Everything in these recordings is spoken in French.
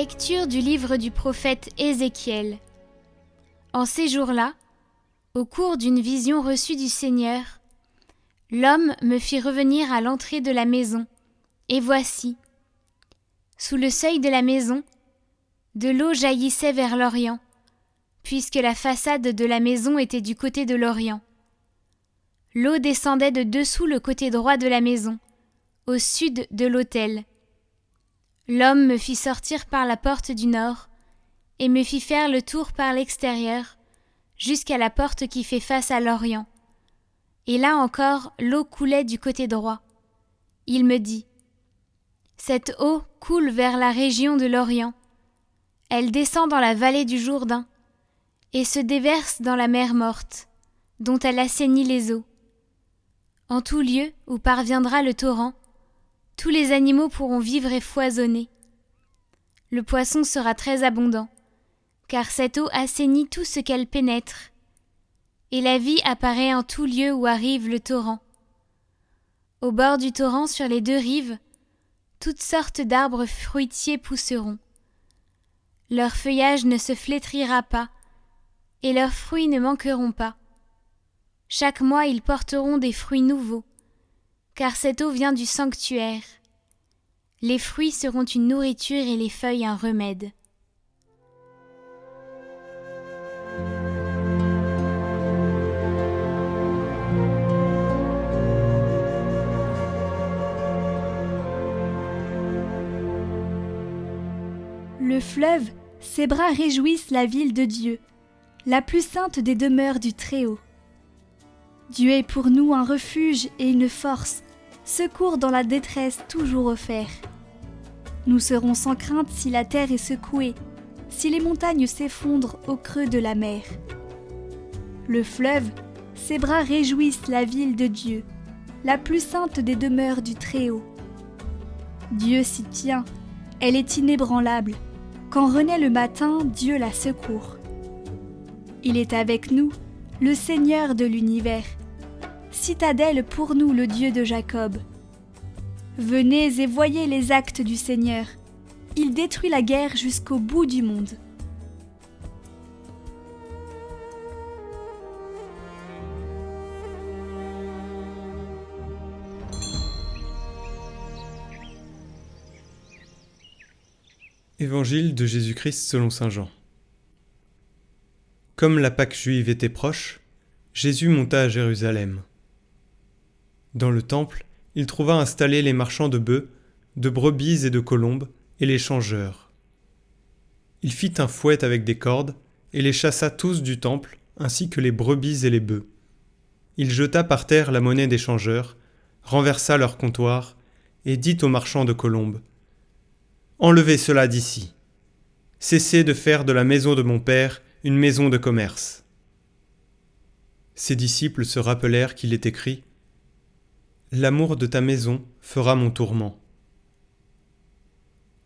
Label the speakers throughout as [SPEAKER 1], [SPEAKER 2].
[SPEAKER 1] Lecture du livre du prophète Ézéchiel. En ces jours-là, au cours d'une vision reçue du Seigneur, l'homme me fit revenir à l'entrée de la maison, et voici, sous le seuil de la maison, de l'eau jaillissait vers l'Orient, puisque la façade de la maison était du côté de l'Orient. L'eau descendait de dessous le côté droit de la maison, au sud de l'autel. L'homme me fit sortir par la porte du nord, et me fit faire le tour par l'extérieur, jusqu'à la porte qui fait face à l'Orient. Et là encore, l'eau coulait du côté droit. Il me dit : cette eau coule vers la région de l'Orient. Elle descend dans la vallée du Jourdain, et se déverse dans la mer morte, dont elle assainit les eaux. En tout lieu où parviendra le torrent, tous les animaux pourront vivre et foisonner. Le poisson sera très abondant, car cette eau assainit tout ce qu'elle pénètre, et la vie apparaît en tout lieu où arrive le torrent. Au bord du torrent, sur les deux rives, toutes sortes d'arbres fruitiers pousseront. Leur feuillage ne se flétrira pas, et leurs fruits ne manqueront pas. Chaque mois ils porteront des fruits nouveaux, car cette eau vient du sanctuaire. Les fruits seront une nourriture et les feuilles un remède.
[SPEAKER 2] Le fleuve, ses bras réjouissent la ville de Dieu, la plus sainte des demeures du Très-Haut. Dieu est pour nous un refuge et une force, secours dans la détresse toujours offert. Nous serons sans crainte si la terre est secouée, si les montagnes s'effondrent au creux de la mer. Le fleuve, ses bras réjouissent la ville de Dieu, la plus sainte des demeures du Très-Haut. Dieu s'y tient, elle est inébranlable. Quand renaît le matin, Dieu la secourt. Il est avec nous, le Seigneur de l'univers. Citadelle pour nous, le Dieu de Jacob. Venez et voyez les actes du Seigneur. Il détruit la guerre jusqu'au bout du monde.
[SPEAKER 3] Évangile de Jésus-Christ selon saint Jean. Comme la Pâque juive était proche, Jésus monta à Jérusalem. Dans le temple, il trouva installés les marchands de bœufs, de brebis et de colombes, et les changeurs. Il fit un fouet avec des cordes, et les chassa tous du temple, ainsi que les brebis et les bœufs. Il jeta par terre la monnaie des changeurs, renversa leur comptoir, et dit aux marchands de colombes : enlevez cela d'ici. Cessez de faire de la maison de mon Père une maison de commerce. Ses disciples se rappelèrent qu'il est écrit : l'amour de ta maison fera mon tourment.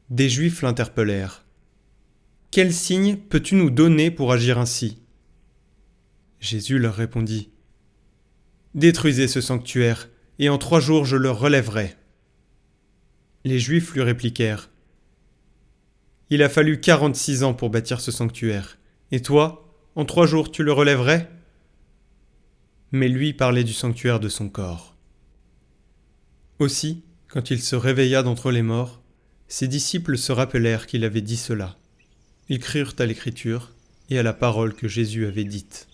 [SPEAKER 3] Des Juifs l'interpellèrent : quel signe peux-tu nous donner pour agir ainsi ? Jésus leur répondit : détruisez ce sanctuaire, et en 3 jours je le relèverai. Les Juifs lui répliquèrent : il a fallu 46 ans pour bâtir ce sanctuaire. Et toi, en 3 jours, tu le relèverais ? Mais lui parlait du sanctuaire de son corps. Aussi, quand il se réveilla d'entre les morts, ses disciples se rappelèrent qu'il avait dit cela. Ils crurent à l'Écriture et à la parole que Jésus avait dite.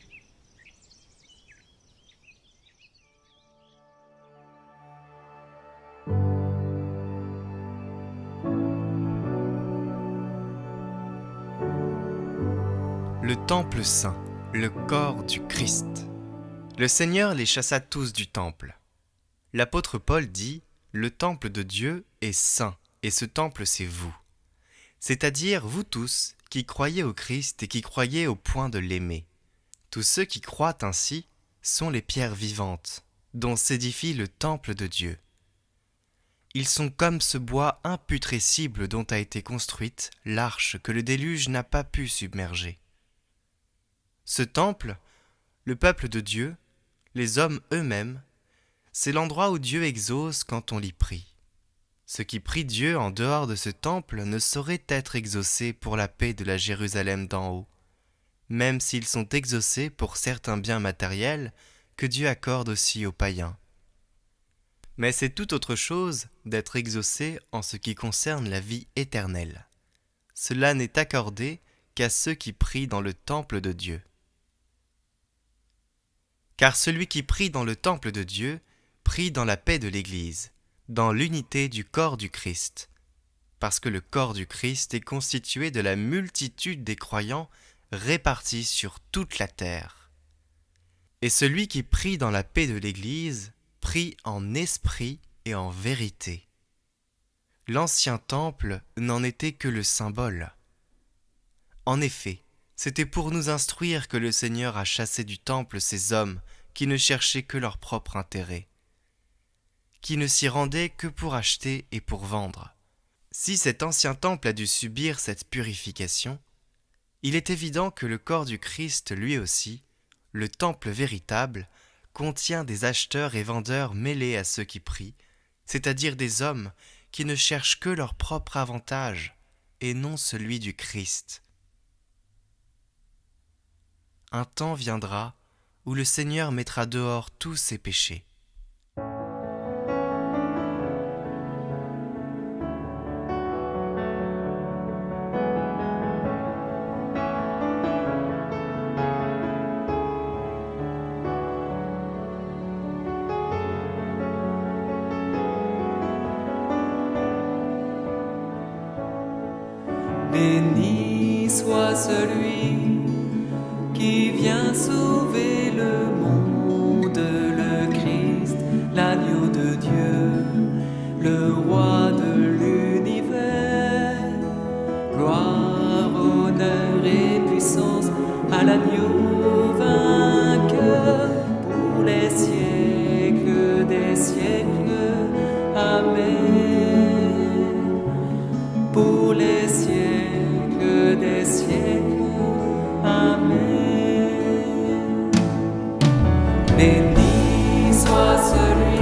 [SPEAKER 4] Le temple saint, le corps du Christ. Le Seigneur les chassa tous du temple. L'apôtre Paul dit : le temple de Dieu est saint, et ce temple c'est vous. C'est-à-dire vous tous qui croyez au Christ et qui croyez au point de l'aimer. Tous ceux qui croient ainsi sont les pierres vivantes, dont s'édifie le temple de Dieu. Ils sont comme ce bois imputrescible dont a été construite l'arche que le déluge n'a pas pu submerger. Ce temple, le peuple de Dieu, les hommes eux-mêmes, c'est l'endroit où Dieu exauce quand on l'y prie. Ceux qui prient Dieu en dehors de ce temple ne sauraient être exaucés pour la paix de la Jérusalem d'en haut, même s'ils sont exaucés pour certains biens matériels que Dieu accorde aussi aux païens. Mais c'est tout autre chose d'être exaucé en ce qui concerne la vie éternelle. Cela n'est accordé qu'à ceux qui prient dans le temple de Dieu. Car celui qui prie dans le temple de Dieu prie dans la paix de l'Église, dans l'unité du corps du Christ, parce que le corps du Christ est constitué de la multitude des croyants répartis sur toute la terre. Et celui qui prie dans la paix de l'Église prie en esprit et en vérité. L'ancien temple n'en était que le symbole. En effet, c'était pour nous instruire que le Seigneur a chassé du temple ces hommes qui ne cherchaient que leur propre intérêt, qui ne s'y rendaient que pour acheter et pour vendre. Si cet ancien temple a dû subir cette purification, il est évident que le corps du Christ, lui aussi, le temple véritable, contient des acheteurs et vendeurs mêlés à ceux qui prient, c'est-à-dire des hommes qui ne cherchent que leur propre avantage et non celui du Christ. Un temps viendra où le Seigneur mettra dehors tous ses péchés.
[SPEAKER 5] Béni soit celui qui vient sauver le monde, le Christ, l'agneau de Dieu, le roi de l'univers. Gloire, honneur et puissance à l'agneau vainqueur pour les siècles des siècles. Amen. Pour les siècles des siècles. Amen. Béni soit celui